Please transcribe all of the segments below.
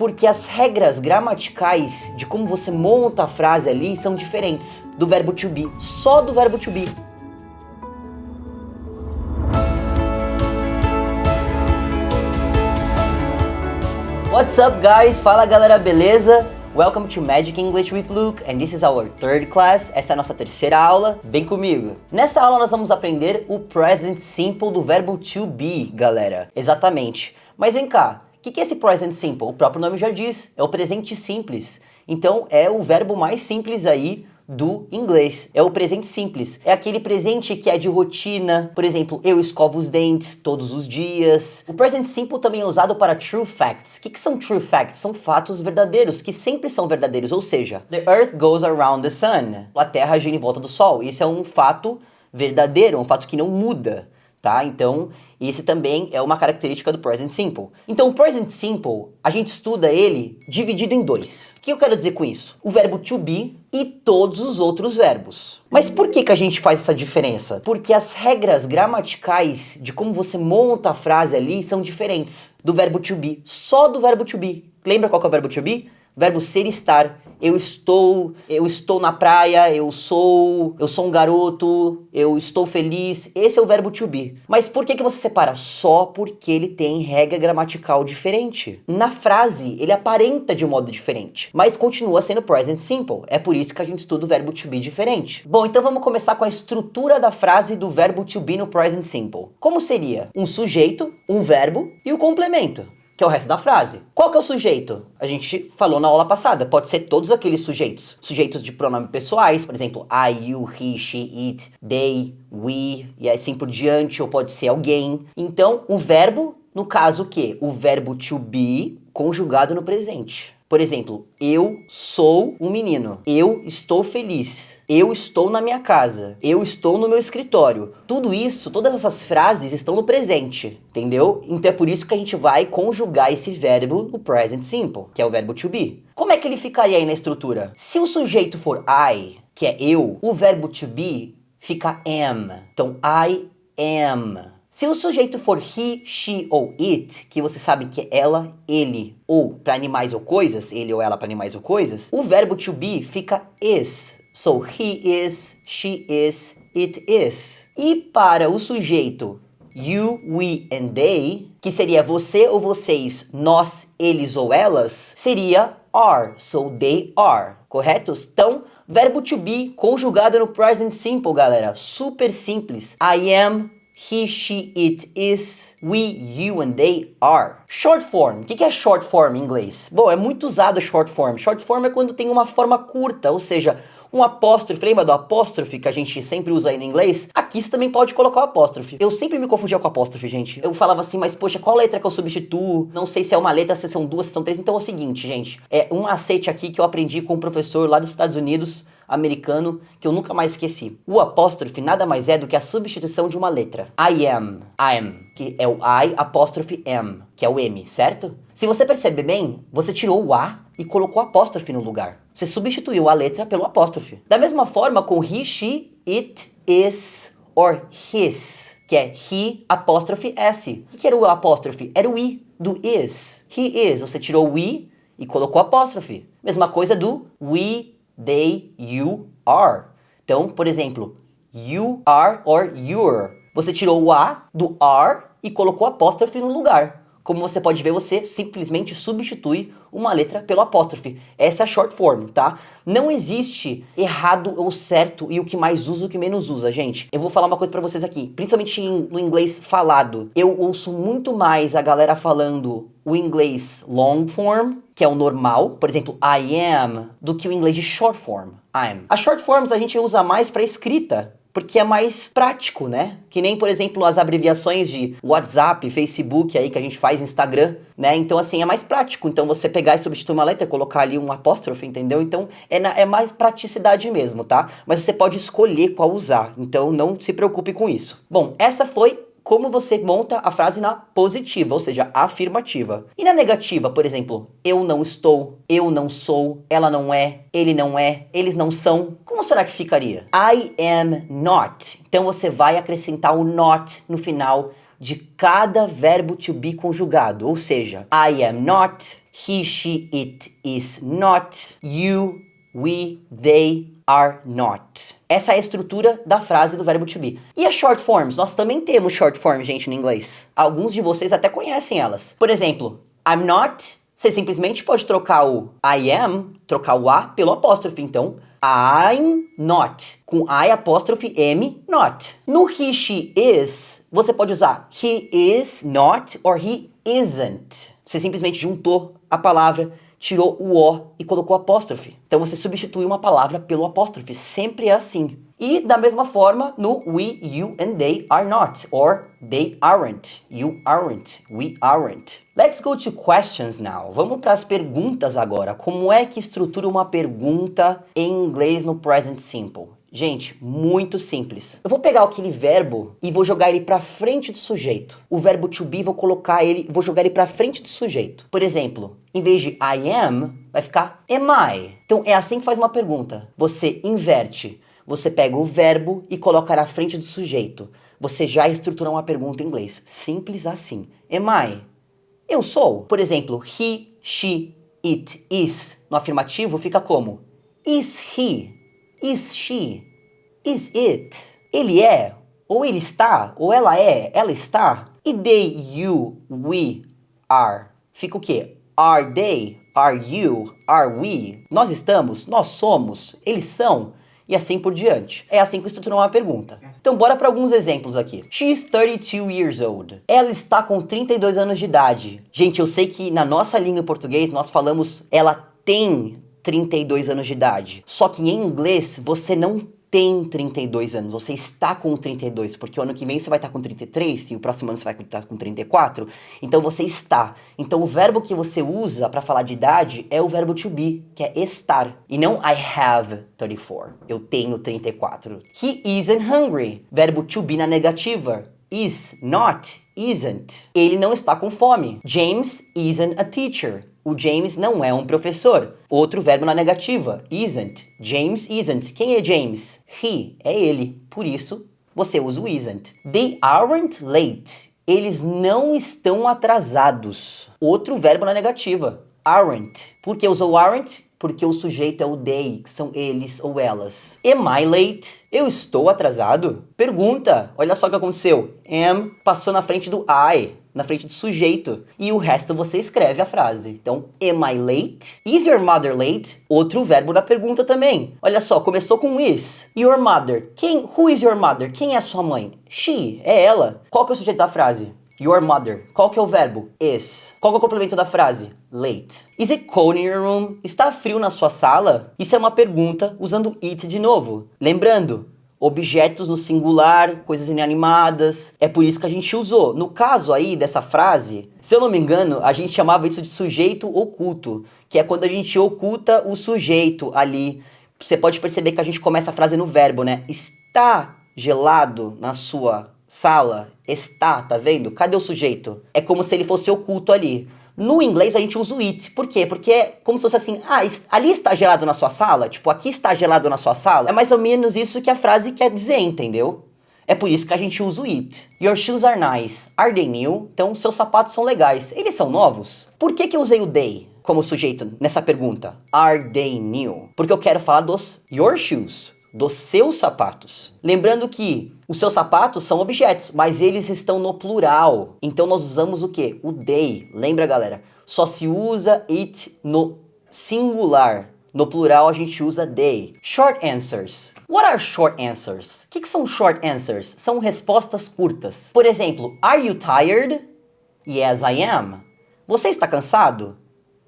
Porque as regras gramaticais de como você monta a frase ali são diferentes do verbo to be, só do verbo to be. What's up, guys? Fala, galera, beleza? Welcome to Magic English with Luke, and this is our third class. Essa é a nossa terceira aula. Vem comigo. Nessa aula nós vamos aprender o present simple do verbo to be, galera. Exatamente. Mas vem cá, o que é esse present simple? O próprio nome já diz, é o presente simples. Então é o verbo mais simples aí do inglês. É o presente simples. É aquele presente que é de rotina. Por exemplo, eu escovo os dentes todos os dias. O present simple também é usado para true facts. O que são true facts? São fatos verdadeiros, que sempre são verdadeiros. Ou seja, the earth goes around the sun. A Terra gira em volta do Sol. Isso é um fato verdadeiro, um fato que não muda, tá? Então, esse também é uma característica do present simple. Então, o present simple, a gente estuda ele dividido em dois. O que eu quero dizer com isso? O verbo to be e todos os outros verbos. Mas por que a gente faz essa diferença? Porque as regras gramaticais de como você monta a frase ali são diferentes do verbo to be, só do verbo to be. Lembra qual que é o verbo to be? Verbo ser e estar. Eu estou na praia, eu sou um garoto, eu estou feliz. Esse é o verbo to be. Mas por que você separa? Só porque ele tem regra gramatical diferente. Na frase, ele aparenta de um modo diferente, mas continua sendo present simple. É por isso que a gente estuda o verbo to be diferente. Bom, então vamos começar com a estrutura da frase do verbo to be no present simple. Como seria? Um sujeito, um verbo e o complemento, que é o resto da frase. Qual que é o sujeito? A gente falou na aula passada, pode ser todos aqueles sujeitos. Sujeitos de pronome pessoais, por exemplo, I, you, he, she, it, they, we, e assim por diante, ou pode ser alguém. Então, o verbo, no caso o quê? O verbo to be conjugado no presente. Por exemplo, eu sou um menino. Eu estou feliz. Eu estou na minha casa. Eu estou no meu escritório. Tudo isso, todas essas frases estão no presente, entendeu? Então é por isso que a gente vai conjugar esse verbo no present simple, que é o verbo to be. Como é que ele ficaria aí na estrutura? Se o sujeito for I, que é eu, o verbo to be fica am. Então, I am. Se o sujeito for he, she ou it, que você sabe que é ela, ele, ou para animais ou coisas, ele ou ela para animais ou coisas, o verbo to be fica is. So, he is, she is, it is. E para o sujeito you, we and they, que seria você ou vocês, nós, eles ou elas, seria are. So, they are. Corretos? Então, verbo to be conjugado no present simple, galera. Super simples. I am, he, she, it is, we, you and they are. Short form. O que é short form em inglês? Bom, é muito usado short form. Short form é quando tem uma forma curta, ou seja, um apóstrofe. Lembra do apóstrofe que a gente sempre usa aí no inglês? Aqui você também pode colocar o apóstrofe. Eu sempre me confundia com apóstrofe, gente. Eu falava assim, mas poxa, qual letra que eu substituo? Não sei se é uma letra, se são duas, se são três. Então é o seguinte, gente. É um macete aqui que eu aprendi com um professor lá dos Estados Unidos, americano, que eu nunca mais esqueci. O apóstrofe nada mais é do que a substituição de uma letra. I am, que é o I apóstrofe am, que é o M, certo? Se você perceber bem, você tirou o A e colocou apóstrofe no lugar. Você substituiu a letra pelo apóstrofe. Da mesma forma com he, she, it, is or his, que é he apóstrofe S. O que era o apóstrofe? Era o I do is. He is, você tirou o I e colocou apóstrofe. Mesma coisa do we, they, you, are. Então, por exemplo, you are or you're. Você tirou o A do are e colocou apóstrofe no lugar. Como você pode ver, você simplesmente substitui uma letra pelo apóstrofe. Essa é a short form, tá? Não existe errado ou certo e o que mais usa e o que menos usa, gente. Eu vou falar uma coisa pra vocês aqui, principalmente no inglês falado. Eu ouço muito mais a galera falando o inglês long form, que é o normal, por exemplo, I am, do que o inglês de short form, I'm. As short forms a gente usa mais pra escrita, porque é mais prático, né? Que nem, por exemplo, as abreviações de WhatsApp, Facebook aí que a gente faz, Instagram, né? Então, assim, é mais prático. Então, você pegar e substituir uma letra, colocar ali um apóstrofe, entendeu? Então, é mais praticidade mesmo, tá? Mas você pode escolher qual usar. Então, não se preocupe com isso. Bom, essa foi como você monta a frase na positiva, ou seja, afirmativa. E na negativa, por exemplo, eu não estou, eu não sou, ela não é, ele não é, eles não são. Como será que ficaria? I am not. Então você vai acrescentar o not no final de cada verbo to be conjugado. Ou seja, I am not, he, she, it is not. You, we, they are not. Essa é a estrutura da frase do verbo to be. E as short forms? Nós também temos short forms, gente, no inglês. Alguns de vocês até conhecem elas. Por exemplo, I'm not. Você simplesmente pode trocar o I am, trocar o A pelo apóstrofe. Então, I'm not. Com I apóstrofe M, not. No he, she, is, você pode usar he is not or he isn't. Você simplesmente juntou a palavra, tirou o O e colocou apóstrofe. Então você substitui uma palavra pelo apóstrofe. Sempre é assim. E da mesma forma no we, you and they are not. Or they aren't. You aren't. We aren't. Let's go to questions now. Vamos para as perguntas agora. Como é que estrutura uma pergunta em inglês no present simple? Gente, muito simples. Eu vou pegar aquele verbo e vou jogar ele pra frente do sujeito. O verbo to be, vou jogar ele pra frente do sujeito. Por exemplo, em vez de I am, vai ficar am I. Então é assim que faz uma pergunta. Você inverte. Você pega o verbo e coloca na frente do sujeito. Você já estruturou uma pergunta em inglês. Simples assim. Am I? Eu sou. Por exemplo, he, she, it, is. No afirmativo fica como? Is he? Is she? Is it? Ele é? Ou ele está? Ou ela é? Ela está? E they, you, we, are? Fica o quê? Are they? Are you? Are we? Nós estamos? Nós somos? Eles são? E assim por diante. É assim que estruturou uma pergunta. Então bora para alguns exemplos aqui. She is 32 years old. Ela está com 32 anos de idade. Gente, eu sei que na nossa língua português nós falamos ela tem 32 anos de idade. Só que em inglês você não tem 32 anos, você está com 32, porque o ano que vem você vai estar com 33 e o próximo ano você vai estar com 34, então você está. Então o verbo que você usa para falar de idade é o verbo to be, que é estar, e não I have 34, eu tenho 34. He isn't hungry, verbo to be na negativa. Is, not, isn't. Ele não está com fome. James isn't a teacher. O James não é um professor. Outro verbo na negativa. Isn't. James isn't. Quem é James? He. É ele. Por isso, você usa o isn't. They aren't late. Eles não estão atrasados. Outro verbo na negativa. Aren't. Por que usou aren't? Porque o sujeito é o they, que são eles ou elas. Am I late? Eu estou atrasado? Pergunta. Olha só o que aconteceu. Am passou na frente do I, na frente do sujeito. E o resto você escreve a frase. Então, am I late? Is your mother late? Outro verbo na pergunta também. Olha só, começou com is. Your mother. Who is your mother? Quem é a sua mãe? She, é ela. Qual que é o sujeito da frase? Your mother. Qual que é o verbo? Is. Qual que é o complemento da frase? Late. Is it cold in your room? Está frio na sua sala? Isso é uma pergunta usando it de novo. Lembrando, objetos no singular, coisas inanimadas. É por isso que a gente usou. No caso aí dessa frase, se eu não me engano, a gente chamava isso de sujeito oculto, que é quando a gente oculta o sujeito ali. Você pode perceber que a gente começa a frase no verbo, né? Está gelado na sua sala? Está, tá vendo? Cadê o sujeito? É como se ele fosse oculto ali. No inglês a gente usa o it. Por quê? Porque é como se fosse assim, ali está gelado na sua sala? Tipo, aqui está gelado na sua sala? É mais ou menos isso que a frase quer dizer, entendeu? É por isso que a gente usa o it. Your shoes are nice. Are they new? Então, seus sapatos são legais. Eles são novos? Por que eu usei o they como sujeito nessa pergunta? Are they new? Porque eu quero falar dos your shoes, dos seus sapatos. Lembrando que os seus sapatos são objetos, mas eles estão no plural. Então nós usamos o quê? O they. Lembra, galera? Só se usa it no singular. No plural a gente usa they. Short answers. What are short answers? O que são short answers? São respostas curtas. Por exemplo, are you tired? Yes, I am. Você está cansado?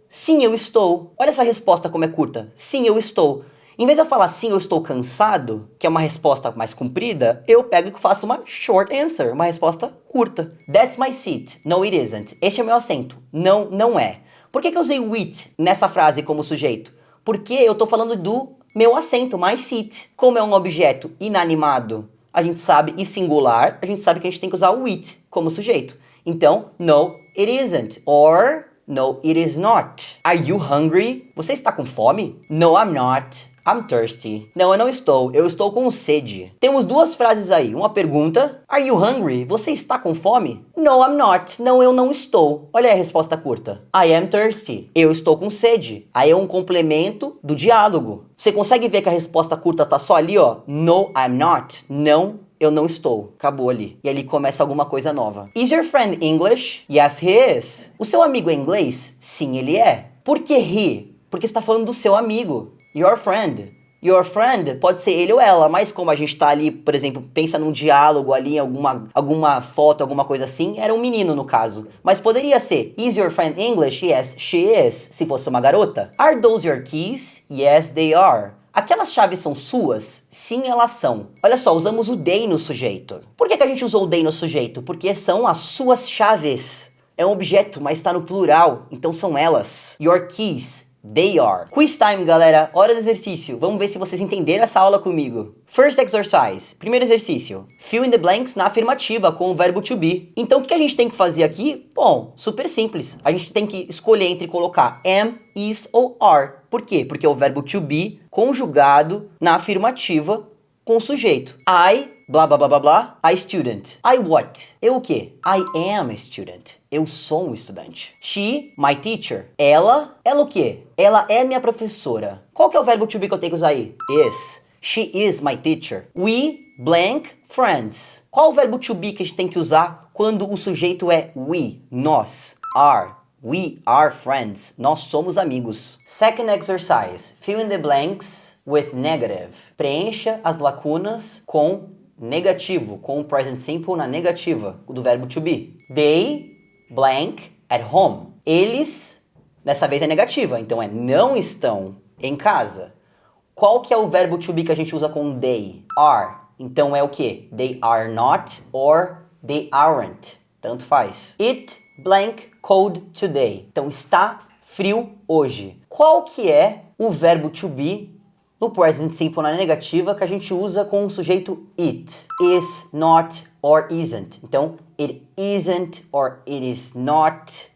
Sim, eu estou. Olha essa resposta como é curta. Sim, eu estou. Em vez de eu falar sim, eu estou cansado, que é uma resposta mais comprida, eu pego e faço uma short answer, uma resposta curta. That's my seat. No, it isn't. Este é meu assento. Não, não é. Por que eu usei it nessa frase como sujeito? Porque eu estou falando do meu assento, my seat. Como é um objeto inanimado, a gente sabe, e singular, a gente sabe que a gente tem que usar o it como sujeito. Então, no, it isn't. Or No, it is not. Are you hungry? Você está com fome? No, I'm not. I'm thirsty. Não, eu não estou. Eu estou com sede. Temos duas frases aí. Uma pergunta. Are you hungry? Você está com fome? No, I'm not. Não, eu não estou. Olha aí a resposta curta. I am thirsty. Eu estou com sede. Aí é um complemento do diálogo. Você consegue ver que a resposta curta tá só ali, ó. No, I'm not. Não, eu não estou. Acabou ali. E ali começa alguma coisa nova. Is your friend English? Yes, he is. O seu amigo é inglês? Sim, ele é. Por que he? Porque está falando do seu amigo. Your friend. Your friend pode ser ele ou ela, mas como a gente tá ali, por exemplo, pensa num diálogo ali, alguma foto, alguma coisa assim, era um menino no caso. Mas poderia ser, is your friend English? Yes, she is, se fosse uma garota. Are those your keys? Yes, they are. Aquelas chaves são suas? Sim, elas são. Olha só, usamos o they no sujeito. Por que a gente usou o they no sujeito? Porque são as suas chaves. É um objeto, mas está no plural, então são elas. Your keys. They are. Quiz time, galera. Hora do exercício. Vamos ver se vocês entenderam essa aula comigo. First exercise. Primeiro exercício. Fill in the blanks na afirmativa com o verbo to be. Então, o que a gente tem que fazer aqui? Bom, super simples. A gente tem que escolher entre colocar am, is ou are. Por quê? Porque é o verbo to be conjugado na afirmativa com o sujeito. I, blá, blá, blá, blá, blá, I student. I what? Eu o quê? I am a student. Eu sou um estudante. She, my teacher. Ela o quê? Ela é minha professora. Qual que é o verbo to be que eu tenho que usar aí? Is. She is my teacher. We, blank, friends. Qual o verbo to be que a gente tem que usar quando o sujeito é we, nós? Are. We are friends. Nós somos amigos. Second exercise. Fill in the blanks with negative. Preencha as lacunas com negativo, com o present simple na negativa, do verbo to be. They, blank, at home. Eles, dessa vez é negativa, então é não estão em casa. Qual que é o verbo to be que a gente usa com they? Are. Então é o que? They are not or they aren't. Tanto faz. It, blank, cold today. Então está frio hoje. Qual que é o verbo to be no present simple na negativa que a gente usa com o sujeito it? Is, not or isn't. Então, it isn't or it is not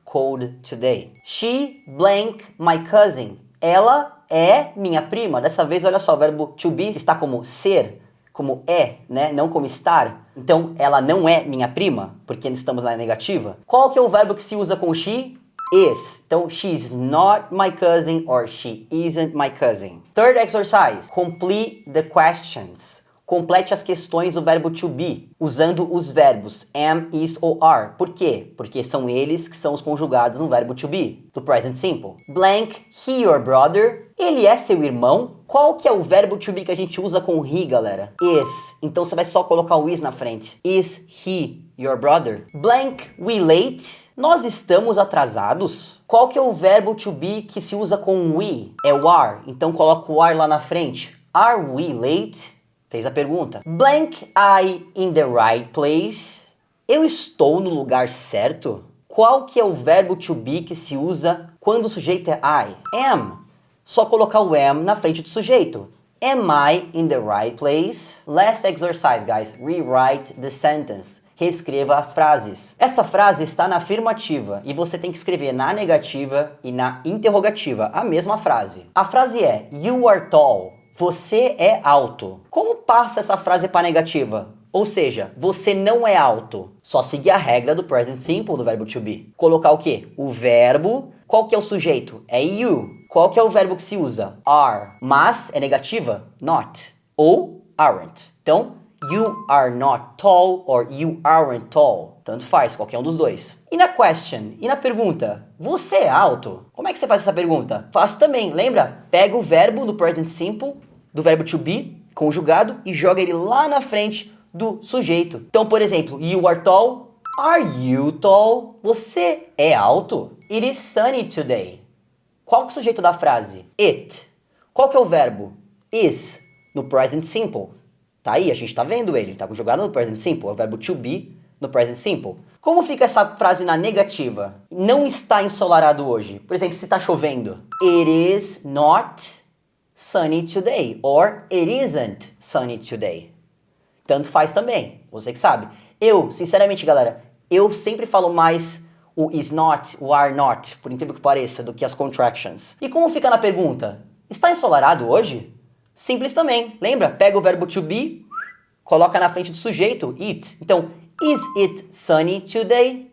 cold today. She, blank, my cousin. Ela é minha prima. Dessa vez, olha só, o verbo to be está como ser, como é, né? Não como estar. Então, ela não é minha prima, porque estamos na negativa. Qual que é o verbo que se usa com she? Is. Então, she's not my cousin or she isn't my cousin. Third exercise. Complete the questions. Complete as questões do verbo to be, usando os verbos am, is ou are. Por quê? Porque são eles que são os conjugados no verbo to be, do present simple. Blank, he your brother. Ele é seu irmão? Qual que é o verbo to be que a gente usa com he, galera? Is. Então você vai só colocar o is na frente. Is he your brother? Blank, we late. Nós estamos atrasados? Qual que é o verbo to be que se usa com we? É o are. Então coloca o are lá na frente. Are we late? Fez a pergunta. Blank, I in the right place. Eu estou no lugar certo? Qual que é o verbo to be que se usa quando o sujeito é I? Am. Só colocar o am na frente do sujeito. Am I in the right place? Last exercise, guys. Rewrite the sentence. Reescreva as frases. Essa frase está na afirmativa e você tem que escrever na negativa e na interrogativa a mesma frase. A frase é You are tall. Você é alto. Como passa essa frase para negativa? Ou seja, você não é alto. Só seguir a regra do present simple do verbo to be. Colocar o quê? O verbo. Qual que é o sujeito? É you. Qual que é o verbo que se usa? Are. Mas é negativa? Not. Ou aren't. Então, you are not tall or you aren't tall. Tanto faz, qualquer um dos dois. E na question? E na pergunta? Você é alto? Como é que você faz essa pergunta? Fácil também, lembra? Pega o verbo do present simple, do verbo to be, conjugado, e joga ele lá na frente do sujeito. Então, por exemplo, you are tall. Are you tall? Você é alto? It is sunny today. Qual que é o sujeito da frase? It. Qual que é o verbo? Is. No present simple. Tá aí, a gente tá vendo ele. Tá conjugado no present simple. É o verbo to be no present simple. Como fica essa frase na negativa? Não está ensolarado hoje. Por exemplo, se tá chovendo. It is not sunny today. Or it isn't sunny today. Tanto faz também. Você que sabe. Eu, sinceramente, galera, eu sempre falo mais o is not, o are not, por incrível que pareça, do que as contractions. E como fica na pergunta? Está ensolarado hoje? Simples também. Lembra? Pega o verbo to be, coloca na frente do sujeito, it. Então, is it sunny today?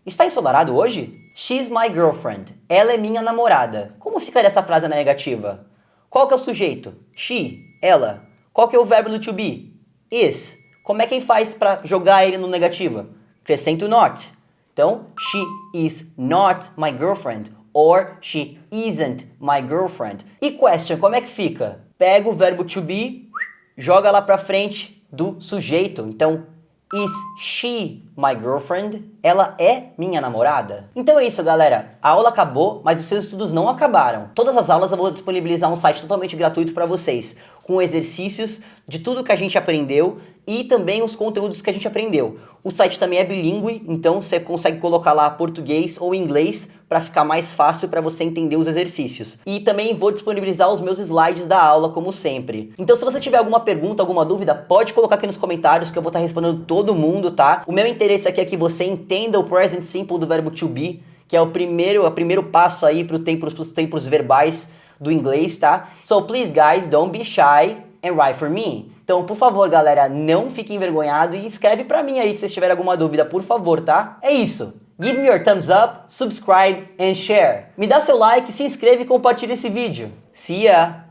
Está ensolarado hoje? She's my girlfriend. Ela é minha namorada. Como ficaria essa frase na negativa? Qual que é o sujeito? She, ela. Qual que é o verbo do to be? Is. Como é que faz para jogar ele no negativa? Acrescento not. Então, she is not my girlfriend. Or she isn't my girlfriend. E question, como é que fica? Pega o verbo to be, joga lá pra frente do sujeito. Então, is she my girlfriend? Ela é minha namorada? Então é isso, galera. A aula acabou, mas os seus estudos não acabaram. Todas as aulas eu vou disponibilizar um site totalmente gratuito para vocês, com exercícios de tudo que a gente aprendeu e também os conteúdos que a gente aprendeu. O site também é bilíngue, então você consegue colocar lá português ou inglês para ficar mais fácil para você entender os exercícios. E também vou disponibilizar os meus slides da aula, como sempre. Então se você tiver alguma pergunta, alguma dúvida, pode colocar aqui nos comentários que eu vou estar respondendo todo mundo, tá? O meu interesse aqui é que você entenda o present simple do verbo to be, que é o primeiro passo aí pros tempos verbais do inglês, tá? So please guys, don't be shy and write for me. Então, por favor, galera, não fique envergonhado e escreve pra mim aí se vocês tiverem alguma dúvida, por favor, tá? É isso. Give me your thumbs up, subscribe and share. Me dá seu like, se inscreve e compartilha esse vídeo. See ya!